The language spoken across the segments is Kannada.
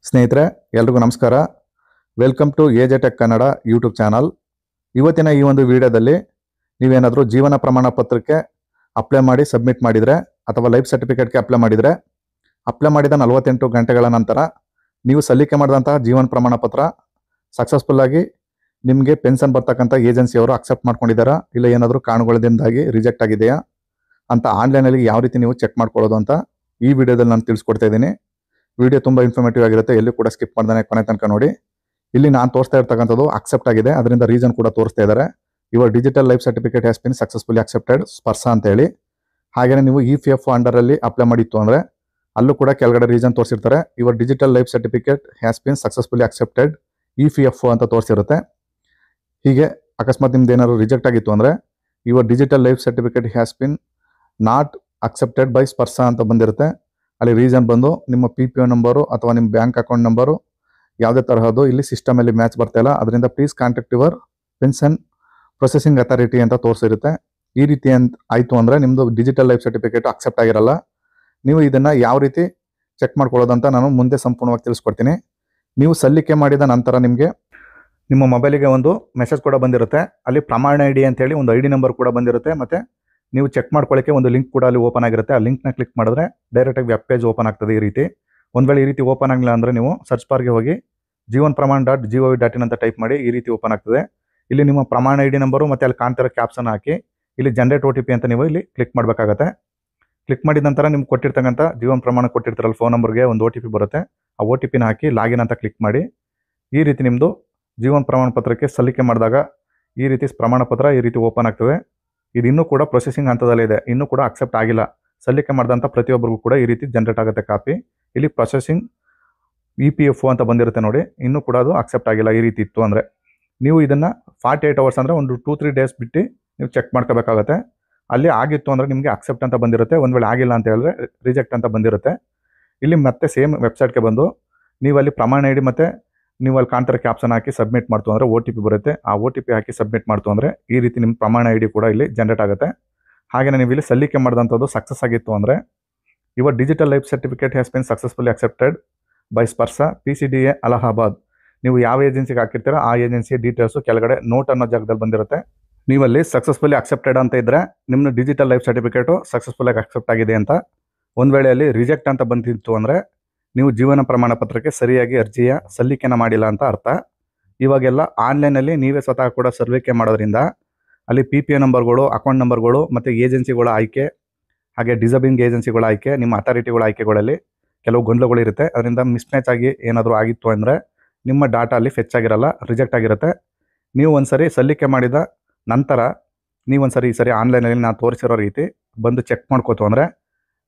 ಸ್ನೇಹಿತರೆ ಎಲ್ರಿಗೂ ನಮಸ್ಕಾರ. Welcome to AJ tech Kannada YouTube channel. ಇವತ್ತಿನ ಈ ಒಂದು ವಿಡಿಯೋದಲ್ಲಿ ನೀವೇನಾದರೂ ಜೀವನ ಪ್ರಮಾಣ ಪತ್ರಕ್ಕೆ ಅಪ್ಲೈ ಮಾಡಿ ಸಬ್ಮಿಟ್ ಮಾಡಿದರೆ ಅಥವಾ ಲೈಫ್ ಸರ್ಟಿಫಿಕೇಟ್ಗೆ ಅಪ್ಲೈ ಮಾಡಿದರೆ ಅಪ್ಲೈ ಮಾಡಿದ 48 ಗಂಟೆಗಳ ನಂತರ ನೀವು ಸಲ್ಲಿಕೆ ಮಾಡಿದಂತಹ ಜೀವನ ಪ್ರಮಾಣ ಪತ್ರ ಸಕ್ಸಸ್ಫುಲ್ಲಾಗಿ ನಿಮಗೆ ಪೆನ್ಷನ್ ಬರ್ತಕ್ಕಂಥ ಏಜೆನ್ಸಿಯವರು ಅಕ್ಸೆಪ್ಟ್ ಮಾಡ್ಕೊಂಡಿದ್ದಾರಾ, ಇಲ್ಲ ಏನಾದರೂ ಕಾರಣಗಳಿಂದಾಗಿ ರಿಜೆಕ್ಟ್ ಆಗಿದೆಯಾ ಅಂತ ಆನ್ಲೈನಲ್ಲಿ ಯಾವ ರೀತಿ ನೀವು ಚೆಕ್ ಮಾಡ್ಕೊಳ್ಳೋದು ಅಂತ ಈ ವಿಡಿಯೋದಲ್ಲಿ ನಾನು ತಿಳಿಸ್ಕೊಡ್ತಾ ಇದ್ದೀನಿ. ವಿಡಿಯೋ ತುಂಬ ಇನ್ಫಾರ್ಮೇಟಿವ್ ಆಗಿರುತ್ತೆ, ಎಲ್ಲಿ ಕೂಡ ಸ್ಕಿಪ್ ಮಾಡ್ದೇ ಕೊನೆ ತನಕ ನೋಡಿ. ಇಲ್ಲಿ ನಾನು ತೋರಿಸ್ತಾ ಇರ್ತಕ್ಕಂಥದ್ದು ಅಕ್ಸೆಪ್ಟ್ ಆಗಿದೆ, ಅದರಿಂದ ರೀಸನ್ ಕೂಡ ತೋರಿಸ್ತಾ ಇದ್ದಾರೆ. Your digital life certificate has been successfully accepted Sparsh ಅಂತ ಹೇಳಿ. ಹಾಗೆಯೇ ನೀವು EPF ಅಂಡರಲ್ಲಿ ಅಪ್ಲೈ ಮಾಡಿತ್ತು ಅಂದರೆ ಅಲ್ಲೂ ಕೂಡ ಕೆಳಗಡೆ ರೀಸನ್ ತೋರಿಸಿರ್ತಾರೆ. Your digital life certificate has been successfully accepted EPF ಅಂತ ತೋರಿಸಿರುತ್ತೆ. ಹೀಗೆ ಅಕಸ್ಮಾತ್ ನಿಮ್ದು ಏನಾದ್ರು ರಿಜೆಕ್ಟ್ ಆಗಿತ್ತು ಅಂದರೆ your digital life certificate has been not accepted by Sparsh ಅಂತ ಬಂದಿರುತ್ತೆ. ಅಲ್ಲಿ ರೀಸನ್ ಬಂದು ನಿಮ್ಮ PPO ನಂಬರು ಅಥವಾ ನಿಮ್ಮ ಬ್ಯಾಂಕ್ ಅಕೌಂಟ್ ನಂಬರು ಯಾವುದೇ ತರಹದ್ದು ಇಲ್ಲಿ ಸಿಸ್ಟಮಲ್ಲಿ ಮ್ಯಾಚ್ ಬರ್ತಾ ಇಲ್ಲ, ಅದರಿಂದ please contact your pension processing authority ಅಂತ ತೋರಿಸಿರುತ್ತೆ. ಈ ರೀತಿ ಆಯಿತು ಅಂದರೆ ನಿಮ್ಮದು ಡಿಜಿಟಲ್ ಲೈಫ್ ಸರ್ಟಿಫಿಕೇಟ್ ಅಕ್ಸೆಪ್ಟ್ ಆಗಿರಲ್ಲ. ನೀವು ಇದನ್ನು ಯಾವ ರೀತಿ ಚೆಕ್ ಮಾಡ್ಕೊಳ್ಳೋದಂತ ನಾನು ಮುಂದೆ ಸಂಪೂರ್ಣವಾಗಿ ತಿಳಿಸ್ಕೊಡ್ತೀನಿ. ನೀವು ಸಲ್ಲಿಕೆ ಮಾಡಿದ ನಂತರ ನಿಮಗೆ ನಿಮ್ಮ ಮೊಬೈಲಿಗೆ ಒಂದು ಮೆಸೇಜ್ ಕೂಡ ಬಂದಿರುತ್ತೆ. ಅಲ್ಲಿ ಪ್ರಮಾಣ ID ಅಂತೇಳಿ ಒಂದು ID ನಂಬರ್ ಕೂಡ ಬಂದಿರುತ್ತೆ. ಮತ್ತು ನೀವು ಚೆಕ್ ಮಾಡ್ಕೊಳ್ಳೋಕ್ಕೆ ಒಂದು ಲಿಂಕ್ ಕೂಡ ಅಲ್ಲಿ ಓಪನ್ ಆಗಿರುತ್ತೆ. ಆ ಲಿಂಕ್ನ ಕ್ಲಿಕ್ ಮಾಡಿದ್ರೆ ಡೈರೆಕ್ಟಾಗಿ ವೆಬ್ ಪೇಜ್ ಓಪನ್ ಆಗ್ತದೆ. ಈ ರೀತಿ ಒಂದು ವೇಳೆ ಈ ರೀತಿ ಓಪನ್ ಆಗಲಿಲ್ಲ ಅಂದರೆ ನೀವು ಸರ್ಚ್ ಬಾರ್ಗೆ ಹೋಗಿ jeevanpraman.gov.in ಅಂತ ಟೈಪ್ ಮಾಡಿ ಈ ರೀತಿ ಓಪನ್ ಆಗ್ತದೆ. ಇಲ್ಲಿ ನಿಮ್ಮ ಪ್ರಮಾಣ ID ನಂಬರು ಮತ್ತು ಅಲ್ಲಿ ಕಾಣ್ತಿರೋ ಕ್ಯಾಪ್ಸನ್ ಹಾಕಿ ಇಲ್ಲಿ ಜನರೇಟ್ OTP ಅಂತ ನೀವು ಇಲ್ಲಿ ಕ್ಲಿಕ್ ಮಾಡಬೇಕಾಗತ್ತೆ. ಕ್ಲಿಕ್ ಮಾಡಿದ ನಂತರ ನಿಮ್ಗೆ ಕೊಟ್ಟಿರ್ತಕ್ಕಂಥ ಜೀವನ ಪ್ರಮಾಣ ಕೊಟ್ಟಿರ್ತಾರಲ್ಲ ಫೋನ್ ನಂಬರ್ಗೆ ಒಂದು OTP ಬರುತ್ತೆ. ಆ OTPನ ಹಾಕಿ ಲಾಗಿನ್ ಅಂತ ಕ್ಲಿಕ್ ಮಾಡಿ ಈ ರೀತಿ ನಿಮ್ಮದು ಜೀವನ ಪ್ರಮಾಣ ಪತ್ರಕ್ಕೆ ಸಲ್ಲಿಕೆ ಮಾಡಿದಾಗ ಈ ರೀತಿ ಪ್ರಮಾಣ ಪತ್ರ ಈ ರೀತಿ ಓಪನ್ ಆಗ್ತದೆ. ಇದು ಇನ್ನೂ ಕೂಡ ಪ್ರೊಸೆಸಿಂಗ್ ಹಂತದಲ್ಲಿದೆ, ಇನ್ನೂ ಕೂಡ ಅಕ್ಸೆಪ್ಟ್ ಆಗಿಲ್ಲ. ಸಲ್ಲಿಕೆ ಮಾಡಿದಂಥ ಪ್ರತಿಯೊಬ್ಬರಿಗೂ ಕೂಡ ಈ ರೀತಿ ಜನರೇಟ್ ಆಗುತ್ತೆ ಕಾಪಿ. ಇಲ್ಲಿ ಪ್ರೊಸೆಸಿಂಗ್ EPF ಅಂತ ಬಂದಿರುತ್ತೆ ನೋಡಿ, ಇನ್ನೂ ಕೂಡ ಅದು ಅಕ್ಸೆಪ್ಟ್ ಆಗಿಲ್ಲ. ಈ ರೀತಿ ಇತ್ತು ಅಂದರೆ ನೀವು ಇದನ್ನು 48 ಅವರ್ಸ್ ಅಂದರೆ ಒಂದು 2-3 ಡೇಸ್ ಬಿಟ್ಟು ನೀವು ಚೆಕ್ ಮಾಡ್ಕೋಬೇಕಾಗತ್ತೆ. ಅಲ್ಲಿ ಆಗಿತ್ತು ಅಂದರೆ ನಿಮಗೆ ಅಕ್ಸೆಪ್ಟ್ ಅಂತ ಬಂದಿರುತ್ತೆ. ಒಂದು ವೇಳೆ ಆಗಿಲ್ಲ ಅಂತ ಹೇಳಿದ್ರೆ ರಿಜೆಕ್ಟ್ ಅಂತ ಬಂದಿರುತ್ತೆ. ಇಲ್ಲಿ ಮತ್ತೆ ಸೇಮ್ ವೆಬ್ಸೈಟ್ಗೆ ಬಂದು ನೀವು ಅಲ್ಲಿ ಪ್ರಮಾಣ ID ಮತ್ತು ನೀವು ಅಲ್ಲಿ ಕಾಣ್ತಾರೆ ಕ್ಯಾಪ್ಸನ್ ಹಾಕಿ ಸಬ್ಮಿಟ್ ಮಾಡ್ತು ಅಂದರೆ OTP ಬರುತ್ತೆ. ಆ OTP ಹಾಕಿ ಸಬ್ಮಿಟ್ ಮಾಡ್ತು ಅಂದರೆ ಈ ರೀತಿ ನಿಮ್ಮ ಪ್ರಮಾಣ ID ಕೂಡ ಇಲ್ಲಿ ಜನರೇಟ್ ಆಗುತ್ತೆ. ಹಾಗೆಯೇ ನೀವು ಇಲ್ಲಿ ಸಲ್ಲಿಕೆ ಮಾಡಿದಂಥದ್ದು ಸಕ್ಸಸ್ ಆಗಿತ್ತು ಅಂದರೆ your digital life certificate has been successfully accepted by Sparsh PCDA Allahabad. ನೀವು ಯಾವ ಏಜೆನ್ಸಿಗೆ ಹಾಕಿರ್ತೀರೋ ಆ ಏಜೆನ್ಸಿಯ ಡೀಟೇಲ್ಸು ಕೆಳಗಡೆ ನೋಟ್ ಅನ್ನೋ ಜಾಗದಲ್ಲಿ ಬಂದಿರುತ್ತೆ. ನೀವಲ್ಲಿ ಸಕ್ಸಸ್ಫುಲಿ ಅಕ್ಸೆಪ್ಟೆಡ್ ಅಂತ ಇದ್ದರೆ ನಿಮ್ಮ ಡಿಜಿಟಲ್ ಲೈಫ್ ಸರ್ಟಿಫಿಕೇಟು ಸಕ್ಸಸ್ಫುಲ್ಲಾಗಿ ಅಕ್ಸೆಪ್ಟ್ ಆಗಿದೆ ಅಂತ. ಒಂದು ವೇಳೆ ಅಲ್ಲಿ ರಿಜೆಕ್ಟ್ ಅಂತ ಬಂದಿತ್ತು ಅಂದರೆ ನೀವು ಜೀವನ ಪ್ರಮಾಣ ಪತ್ರಕ್ಕೆ ಸರಿಯಾಗಿ ಅರ್ಜಿಯ ಸಲ್ಲಿಕೆನ ಮಾಡಿಲ್ಲ ಅಂತ ಅರ್ಥ. ಇವಾಗೆಲ್ಲ ಆನ್ಲೈನಲ್ಲಿ ನೀವೇ ಸ್ವತಃ ಕೂಡ ಸಲ್ಲಿಕೆ ಮಾಡೋದ್ರಿಂದ ಅಲ್ಲಿ PPO ನಂಬರ್ಗಳು, ಅಕೌಂಟ್ ನಂಬರ್ಗಳು ಮತ್ತು ಏಜೆನ್ಸಿಗಳ ಆಯ್ಕೆ, ಹಾಗೆ ಡಿಸರ್ಬಿಂಗ್ ಏಜೆನ್ಸಿಗಳ ಆಯ್ಕೆ, ನಿಮ್ಮ ಅಥಾರಿಟಿಗಳ ಆಯ್ಕೆಗಳಲ್ಲಿ ಕೆಲವು ಗೊಂದಲಗಳಿರುತ್ತೆ. ಅದರಿಂದ ಮಿಸ್ಮ್ಯಾಚ್ ಆಗಿ ಏನಾದರೂ ಆಗಿತ್ತು ಅಂದರೆ ನಿಮ್ಮ ಡಾಟಾ ಅಲ್ಲಿ ಫೆಚ್ ಆಗಿರಲ್ಲ, ರಿಜೆಕ್ಟ್ ಆಗಿರುತ್ತೆ. ನೀವು ಒಂದ್ಸರಿ ಸಲ್ಲಿಕೆ ಮಾಡಿದ ನಂತರ ನೀವೊಂದ್ಸರಿ ಈ ಸರಿ ಆನ್ಲೈನಲ್ಲಿ ನಾನು ತೋರಿಸಿರೋ ರೀತಿ ಬಂದು ಚೆಕ್ ಮಾಡ್ಕೋತು ಅಂದರೆ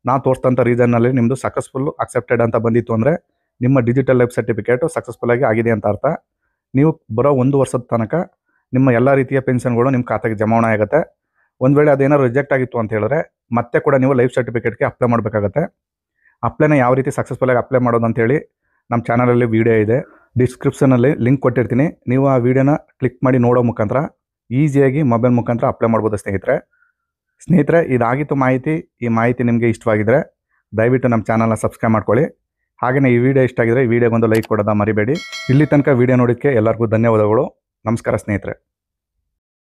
ನಾವು ತೋರಿಸ್ತಂಥ ರೀಸನ್ನಲ್ಲಿ ನಿಮ್ಮದು ಸಕ್ಸಸ್ಫುಲ್ ಅಕ್ಸೆಪ್ಟೆಡ್ ಅಂತ ಬಂದಿತ್ತು ಅಂದರೆ ನಿಮ್ಮ ಡಿಜಿಟಲ್ ಲೈಫ್ ಸರ್ಟಿಫಿಕೇಟು ಸಕ್ಸಸ್ಫುಲ್ಲಾಗಿ ಆಗಿದೆ ಅಂತ ಅರ್ಥ. ನೀವು ಬರೋ 1 ವರ್ಷದ ತನಕ ನಿಮ್ಮ ಎಲ್ಲ ರೀತಿಯ ಪೆನ್ಷನ್ಗಳು ನಿಮ್ಮ ಖಾತೆಗೆ ಜಮಾವಣೆ ಆಗುತ್ತೆ. ಒಂದು ವೇಳೆ ಅದೇನಾದ್ರು ರಿಜೆಕ್ಟ್ ಆಗಿತ್ತು ಅಂತ ಹೇಳಿದ್ರೆ ಮತ್ತೆ ಕೂಡ ನೀವು ಲೈಫ್ ಸರ್ಟಿಫಿಕೇಟ್ಗೆ ಅಪ್ಲೈ ಮಾಡಬೇಕಾಗತ್ತೆ. ಅಪ್ಲೈನ ಯಾವ ರೀತಿ ಸಕ್ಸಸ್ಫುಲ್ಲಾಗಿ ಅಪ್ಲೈ ಮಾಡೋದು ಅಂತೇಳಿ ನಮ್ಮ ಚಾನಲಲ್ಲಿ ವೀಡಿಯೋ ಇದೆ, ಡಿಸ್ಕ್ರಿಪ್ಷನಲ್ಲಿ ಲಿಂಕ್ ಕೊಟ್ಟಿರ್ತೀನಿ. ನೀವು ಆ ವಿಡಿಯೋನ ಕ್ಲಿಕ್ ಮಾಡಿ ನೋಡೋ ಮುಖಾಂತರ ಈಸಿಯಾಗಿ ಮೊಬೈಲ್ ಮುಖಾಂತರ ಅಪ್ಲೈ ಮಾಡ್ಬೋದು ಸ್ನೇಹಿತರೆ. ಇದಾಗಿತ್ತು ಮಾಹಿತಿ. ಈ ಮಾಹಿತಿ ನಿಮಗೆ ಇಷ್ಟವಾಗಿದ್ದರೆ ದಯವಿಟ್ಟು ನಮ್ಮ ಚಾನಲ್ನ ಸಬ್ಸ್ಕ್ರೈಬ್ ಮಾಡ್ಕೊಳ್ಳಿ. ಹಾಗೆಯೇ ಈ ವಿಡಿಯೋ ಇಷ್ಟ ಆಗಿದ್ರೆ ಈ ವಿಡಿಯೋಗೊಂದು ಲೈಕ್ ಕೊಡೋದ ಮರಿಬೇಡಿ. ಇಲ್ಲಿ ತನಕ ವಿಡಿಯೋ ನೋಡೋಕ್ಕೆ ಎಲ್ಲರಿಗೂ ಧನ್ಯವಾದಗಳು. ನಮಸ್ಕಾರ ಸ್ನೇಹಿತರೆ.